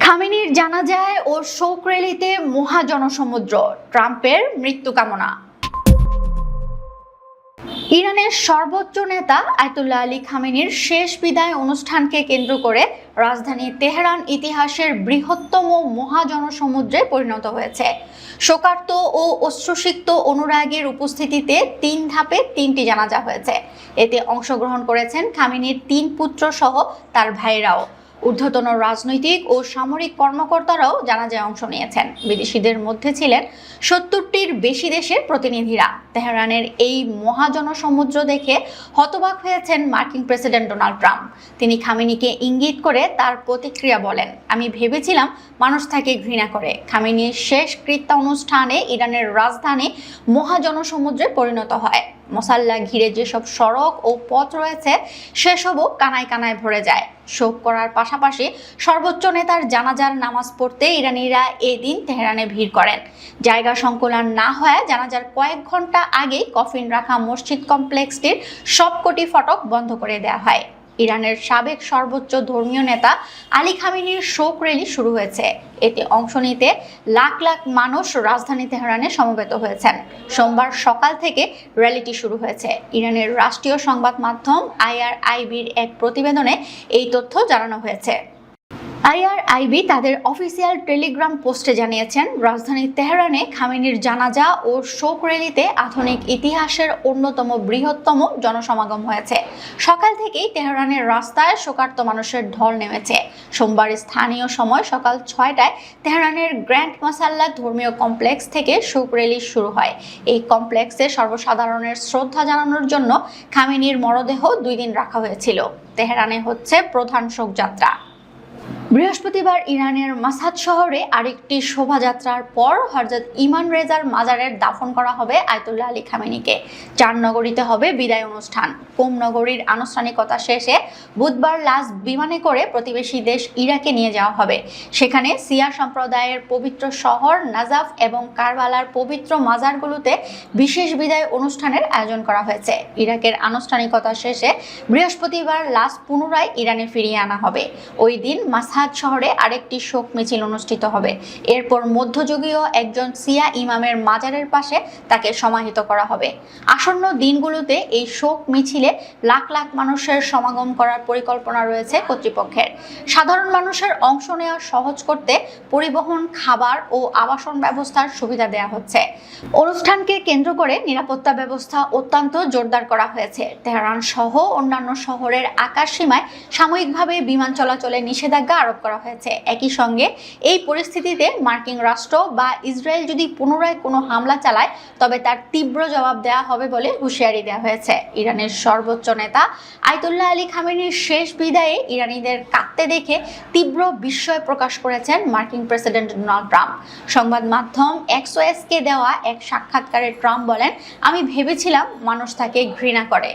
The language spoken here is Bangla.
খামেনির জানাজায় ও শোক র্যালিতে মহাজনসমুদ্র, ট্রাম্পের মৃত্যু কামনা। ইরানের সর্বোচ্চ নেতা আয়াতুল্লাহ আলী খামেনির শেষ বিদায় অনুষ্ঠানকে কেন্দ্র করে রাজধানী তেহরান ইতিহাসের বৃহত্তম মহাজনসমুদ্রে পরিণত হয়েছে। শোকার্ত ও অশ্রুসিক্ত অনুরাগীর উপস্থিতিতে 3 ধাপে 3টি জানাজা হয়েছে। এতে অংশগ্রহণ করেছেন খামেনির 3 পুত্র সহ তার ভাইরাও। ঊর্ধ্বতন রাজনৈতিক ও সামরিক কর্মকর্তারাও জানাজায় অংশ নিয়েছেন। বিদেশিদের মধ্যে ছিলেন 70টির বেশি দেশের প্রতিনিধিরা। তেহরানের এই মহাজনসমুদ্র দেখে হতবাক হয়েছেন মার্কিন প্রেসিডেন্ট ডোনাল্ড ট্রাম্প। তিনি খামেনিকে ইঙ্গিত করে তার প্রতিক্রিয়া বলেন, আমি ভেবেছিলাম মানুষ তাকে ঘৃণা করে। খামেনির শেষ কৃত্যানুষ্ঠানে ইরানের রাজধানী মহাজনসমুদ্রে পরিণত হয়। মসাল্লা ঘিরে যেসব সড়ক ও পথ রয়েছে সেসবও কানায় কানায় ভরে যায়। শোক করার পাশাপাশি সর্বোচ্চ নেতার জানাজার নামাজ পড়তে ইরানিরা এদিন তেহরানে ভিড় করেন। জায়গা সংকুলান না হয় জানাজার কয়েক ঘন্টা আগেই কফিন রাখা মসজিদ কমপ্লেক্সটির সবকটি ফটক বন্ধ করে দেওয়া হয়। ইরানের সাবেক সর্বোচ্চ ধর্মীয় নেতা আলী খামেনির শোক র্যালি শুরু হয়েছে। এতে অংশ নিতে লাখ লাখ মানুষ রাজধানী তেহরানে সমবেত হয়েছেন। সোমবার সকাল থেকে র্যালিটি শুরু হয়েছে। ইরানের রাষ্ট্রীয় সংবাদ মাধ্যম IRIBর এক প্রতিবেদনে এই তথ্য জানানো হয়েছে। IRIB তাদের অফিসিয়াল টেলিগ্রাম পোস্টে জানিয়েছেন, রাজধানী তেহরানে খামেনির জানাজা ও শোক র্যালিতে আধুনিক ইতিহাসের অন্যতম বৃহত্তম জনসমাগম হয়েছে। সকাল থেকেই তেহরানের রাস্তায় শোকার্ত মানুষের ঢল নেমেছে। সোমবার স্থানীয় সময় সকাল 6টায় তেহরানের গ্র্যান্ড মাসাল্লা ধর্মীয় কমপ্লেক্স থেকে শোক র্যালি শুরু হয়। এই কমপ্লেক্সে সর্বসাধারণের শ্রদ্ধা জানানোর জন্য খামেনির মরদেহ 2 দিন রাখা হয়েছিল। তেহরানে হচ্ছে প্রধান শোকযাত্রা। বৃহস্পতিবার ইরানের মাশহাদ শহরে আরেকটি শোভাযাত্রার পর হযরত ইমাম রেজার মাজারের দাফন করা হবে আয়াতুল্লাহ আলী খামেনিকে। 4 নগরীতে হবে বিদায় অনুষ্ঠান। কোম নগরীর আনুষ্ঠানিকতা শেষে বুধবার লাশ বিমানে করে প্রতিবেশী দেশ ইরাকে নিয়ে যাওয়া হবে। সেখানে শিয়া সম্প্রদায়ের পবিত্র শহর নাজাফ এবং কারবালার পবিত্র মাজারগুলোতে বিশেষ বিদায় অনুষ্ঠানের আয়োজন করা হয়েছে। ইরাকের আনুষ্ঠানিকতা শেষে বৃহস্পতিবার লাশ পুনরায় ইরানে ফিরিয়ে আনা হবে। ওই দিন মাশহাদ শহরে আরেকটি শোক মিছিল অনুষ্ঠিত হবে। এরপর মধ্যযুগীয় একজন শিয়া ইমামের মাজারের পাশে তাকে সমাহিত করা হবে। আসন্ন দিনগুলোতে এই শোক মিছিলে লাখ লাখ মানুষের সমাগম করার পরিকল্পনা রয়েছে কর্তৃপক্ষের। সাধারণ মানুষের অংশ নেওয়া সহজ করতে পরিবহন, খাবার ও আবাসন ব্যবস্থার সুবিধা দেওয়া হচ্ছে। অনুষ্ঠানকে কেন্দ্র করে নিরাপত্তা ব্যবস্থা অত্যন্ত জোরদার করা হয়েছে। তেহরান সহ অন্যান্য শহরের আকাশ সীমায় সাময়িকভাবে বিমান চলাচলে নিষেধাজ্ঞা আরোপ করা হয়েছে। একই সঙ্গে এই পরিস্থিতিতে মার্কিন রাষ্ট্র বা ইসরায়েল যদি পুনরায় কোনো হামলা চালায় তবে তার তীব্র জবাব দেওয়া হবে বলে হুঁশিয়ারি দেওয়া হয়েছে। ইরানের সর্বোচ্চ নেতা আয়াতুল্লাহ আলী খামেনির শেষ বিদায়ে ইরানিদের কাঁদতে দেখে তীব্র বিস্ময় প্রকাশ করেছেন মার্কিন প্রেসিডেন্ট ডোনাল্ড ট্রাম্প। সংবাদ মাধ্যম এক্সওএসকে দেওয়া এক সাক্ষাৎকারে ট্রাম্প বলেন, আমি ভেবেছিলাম মানুষ তাকে ঘৃণা করে।